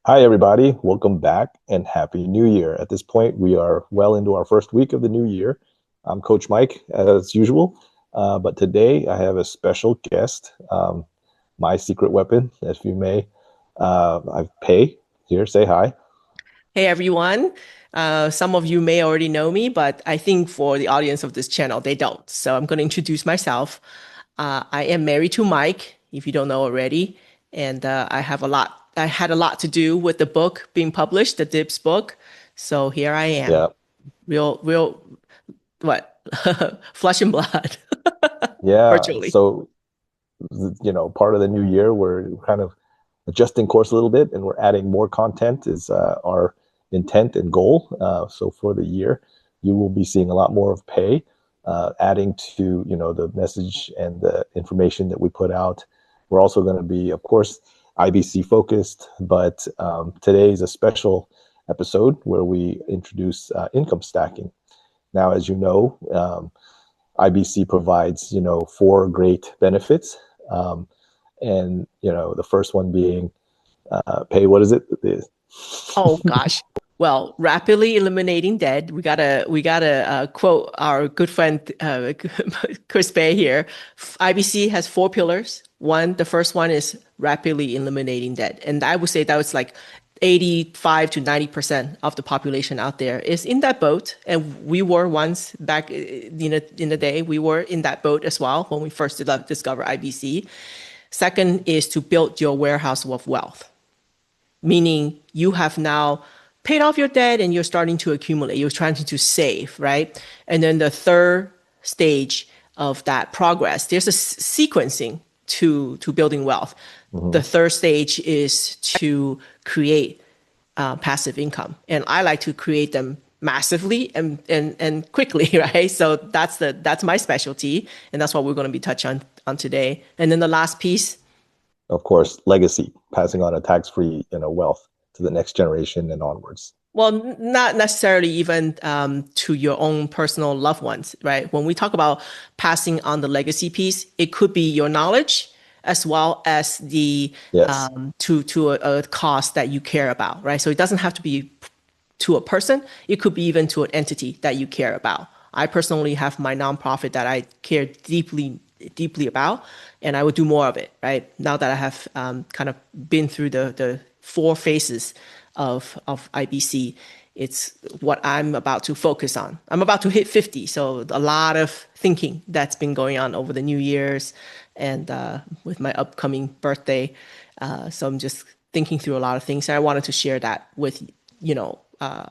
Hi, everybody. Welcome back and Happy New Year. At this point, we are well into our first week of the new year. I'm Coach Mike, as usual, but today I have a special guest, my secret weapon, if you may. I Pay here. Say hi. Hey everyone. Some of you may already know me, but I think for the audience of this channel, they don't. So I'm going to introduce myself. I am married to Mike, if you don't know already, and I had a lot to do with the book being published, the Dibs book. So here I am, Yeah, real, what, flesh and blood, yeah. virtually. Part of the new year, we're kind of adjusting course a little bit, and we're adding more content is our intent and goal. So for the year, you will be seeing a lot more of Pay, adding to the message and the information that we put out. We're also going to be, of course, IBC focused, but today is a special episode where we introduce income stacking. Now, as you know, IBC provides four great benefits, and the first one being Pay. What is it? Oh gosh. Well, rapidly eliminating debt. We gotta quote our good friend Chris Bay here. IBC has four pillars. The first one is rapidly eliminating debt, and I would say that was like 85 to 90% of the population out there is in that boat. And we were once back in the day, we were in that boat as well when we first discovered IBC. Second is to build your warehouse of wealth, meaning you have now paid off your debt and you're starting to accumulate. You're trying to save, right? And then the third stage of that progress, there's a sequencing to building wealth. The Mhm. third stage is to create passive income, and I like to create them massively and quickly, right? So that's my specialty, and that's what we're going to be touching on today. And then the last piece. Of course, legacy, passing on a tax-free wealth to the next generation and onwards. Well, not necessarily even to your own personal loved ones, right? When we talk about passing on the legacy piece, it could be your knowledge as well as the Yes. to a cause that you care about, right? So it doesn't have to be to a person. It could be even to an entity that you care about. I personally have my nonprofit that I care deeply about, and I would do more of it, right? Now that I have kind of been through the four phases of IBC, it's what I'm about to focus on. I'm about to hit 50, so a lot of thinking that's been going on over the New Year's and with my upcoming birthday. So I'm just thinking through a lot of things, and I wanted to share that with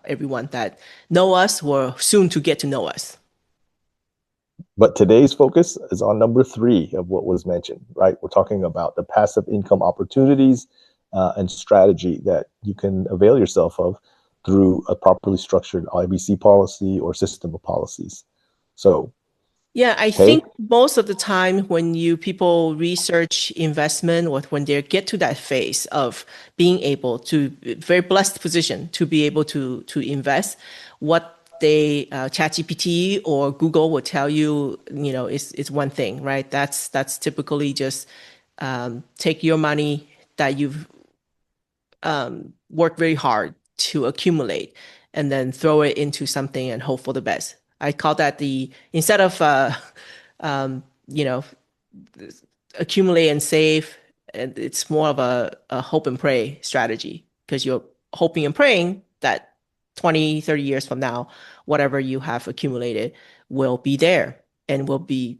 everyone that know us or soon to get to know us. But today's focus is on number three of what was mentioned, right? We're talking about the passive income opportunities and strategy that you can avail yourself of through a properly structured IBC policy or system of policies. So, Yeah, I think Pay, most of the time when you people research investment or when they get to that phase of being able to very blessed position to be able to invest, what they ChatGPT or Google will tell you, is one thing, right? That's typically just take your money that you've worked very hard to accumulate and then throw it into something and hope for the best. I call that the instead of you know accumulate and save, and it's more of a hope and pray strategy because you're hoping and praying that 20, 30 years from now, whatever you have accumulated will be there and will be,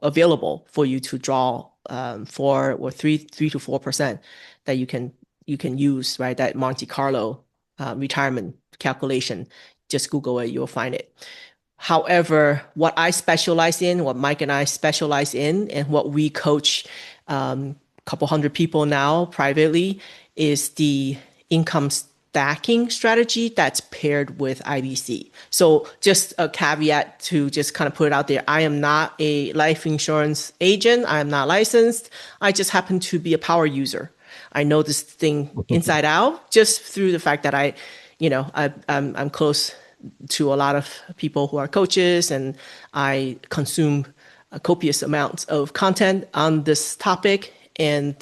available for you to draw 3 to 4% that you can use, right? That Monte Carlo retirement calculation. Just Google it, you'll find it. However, what I specialize in, what Mike and I specialize in, and what we coach a couple hundred people now privately is the income stacking strategy that's paired with IBC. So just a caveat to just kind of put it out there. I am not a life insurance agent. I am not licensed. I just happen to be a power user. I know this thing inside out just through the fact that I'm close to a lot of people who are coaches, and I consume copious amounts of content on this topic. And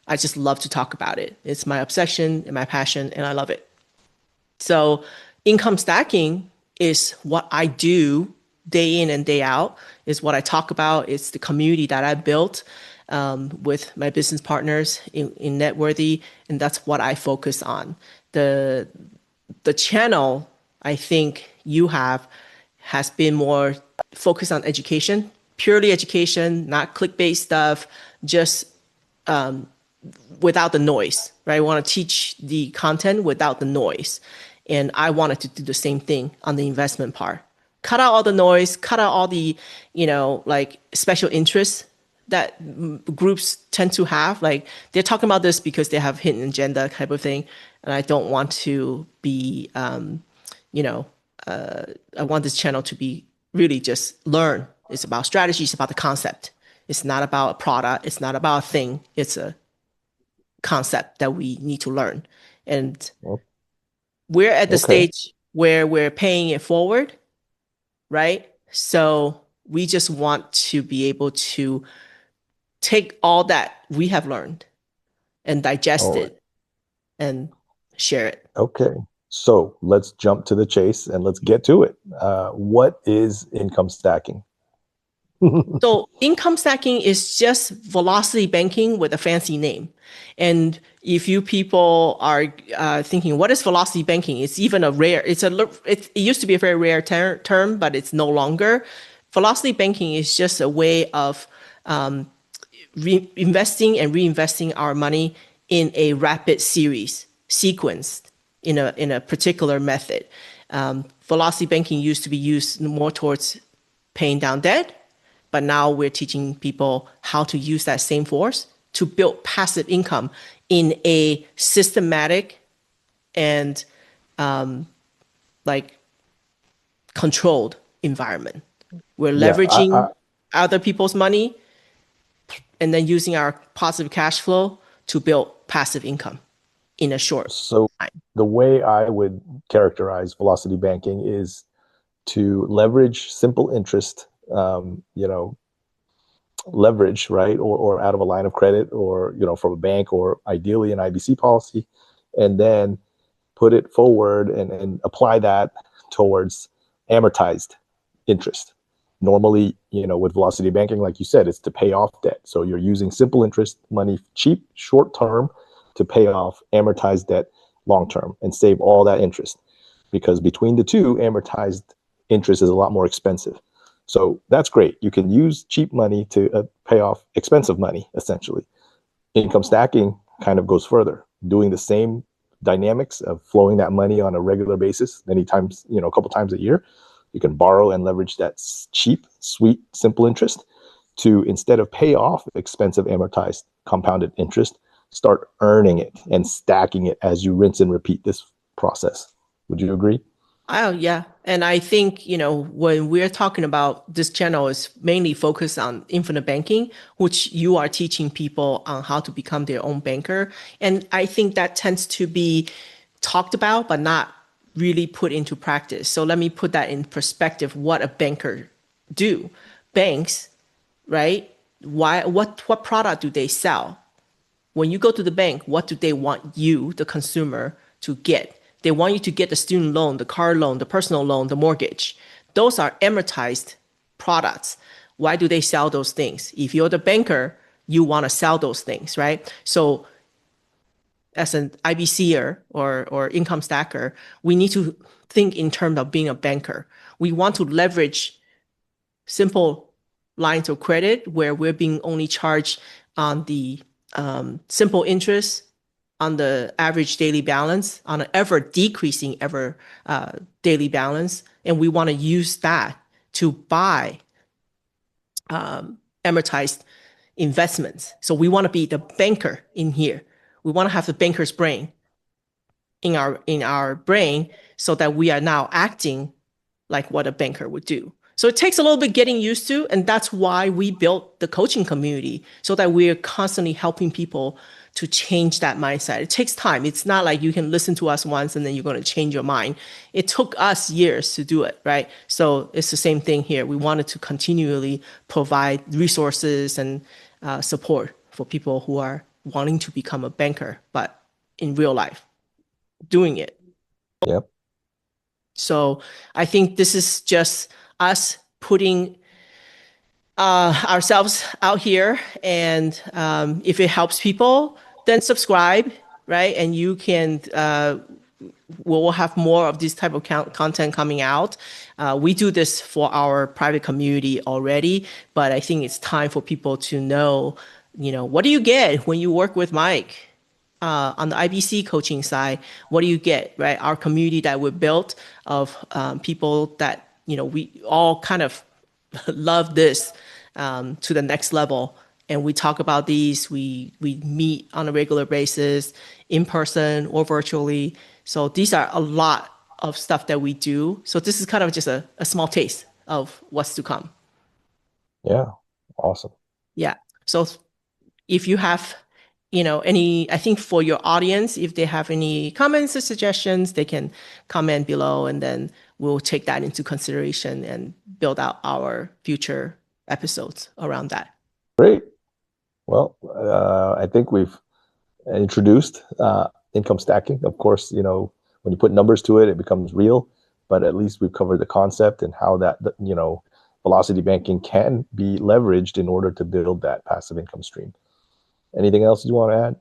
I just love to talk about it. It's my obsession and my passion, and I love it. So income stacking is what I do day in and day out, is what I talk about. It's the community that I built with my business partners in Networthy, and that's what I focus on. The the channel I think you have has been more focused on education, purely education, not clickbait stuff, just without the noise, right? I want to teach the content without the noise. And I wanted to do the same thing on the investment part. Cut out all the noise, cut out all the, like special interests that groups tend to have. Like they're talking about this because they have hidden agenda type of thing. And I don't want to be, you know, I want this channel to be really just learn. It's about strategy. It's about the concept. It's not about a product. It's not about a thing. It's a concept that we need to learn. And Well, we're at the okay. stage where we're paying it forward, right? So we just want to be able to take all that we have learned and digest All right. it and share it. Okay. So let's jump to the chase and let's get to it. What is income stacking? So income stacking is just velocity banking with a fancy name. And if you people are thinking, what is velocity banking? It's even a rare, it used to be a very rare term, but it's no longer. Velocity banking is just a way of investing and reinvesting our money in a rapid sequence in a particular method. Velocity banking used to be used more towards paying down debt, but now we're teaching people how to use that same force to build passive income in a systematic and like controlled environment. We're Yeah. leveraging other people's money and then using our positive cash flow to build passive income in a short So time. the way I would characterize velocity banking is to leverage simple interest, leverage, right? Or out of a line of credit or, from a bank or ideally an IBC policy, and then put it forward and apply that towards amortized interest. Normally, with velocity banking, like you said, it's to pay off debt. So you're using simple interest money, cheap, short term, to pay off amortized debt long term and save all that interest. Because between the two, amortized interest is a lot more expensive. So that's great. You can use cheap money to pay off expensive money, essentially. Income stacking kind of goes further, doing the same dynamics of flowing that money on a regular basis, many times, a couple times a year. You can borrow and leverage that cheap, sweet, simple interest to, instead of pay off expensive amortized compounded interest, start earning it and stacking it as you rinse and repeat this process. Would you agree? Oh, yeah. And I think, when we're talking about this channel is mainly focused on infinite banking, which you are teaching people on how to become their own banker. And I think that tends to be talked about, but not really put into practice. So let me put that in perspective, what a banker do. Banks, right? What product do they sell? When you go to the bank, what do they want you, the consumer, to get? They want you to get the student loan, the car loan, the personal loan, the mortgage. Those are amortized products. Why do they sell those things? If you're the banker, you want to sell those things, right? So as an IBCer or income stacker, we need to think in terms of being a banker. We want to leverage simple lines of credit where we're being only charged on the simple interest on the average daily balance on an ever decreasing daily balance, and we want to use that to buy amortized investments. So we want to be the banker in here. We want to have the banker's brain in our brain so that we are now acting like what a banker would do. So it takes a little bit getting used to, and that's why we built the coaching community so that we're constantly helping people to change that mindset. It takes time. It's not like you can listen to us once and then you're going to change your mind. It took us years to do it, right? So it's the same thing here. We wanted to continually provide resources and support for people who are wanting to become a banker, but in real life, doing it. Yep. So I think this is just us putting ourselves out here, and if it helps people, then subscribe, right? And you can we'll have more of this type of content coming out. We do this for our private community already, but I think it's time for people to know, what do you get when you work with Mike? On the IBC coaching side, what do you get, right? Our community that we built of people that, we all kind of love this to the next level. And we talk about these, we meet on a regular basis, in person or virtually. So these are a lot of stuff that we do. So this is kind of just a small taste of what's to come. Yeah. Awesome. Yeah. So if you have, any, I think for your audience, if they have any comments or suggestions, they can comment below, and then we'll take that into consideration and build out our future episodes around that. Great. Well, I think we've introduced income stacking. Of course, when you put numbers to it, it becomes real, but at least we've covered the concept and how that, velocity banking can be leveraged in order to build that passive income stream. Anything else you want to add?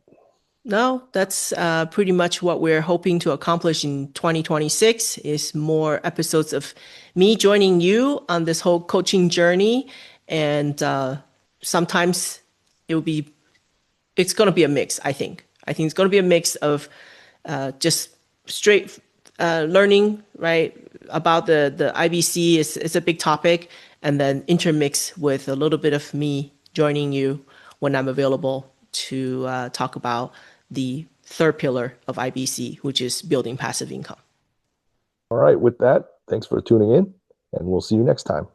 No, that's pretty much what we're hoping to accomplish in 2026 is more episodes of me joining you on this whole coaching journey. And sometimes it's going to be a mix, I think. I think it's going to be a mix of just straight learning, right, about the IBC is a big topic, and then intermix with a little bit of me joining you when I'm available to talk about the third pillar of IBC, which is building passive income. All right. With that, thanks for tuning in, and we'll see you next time.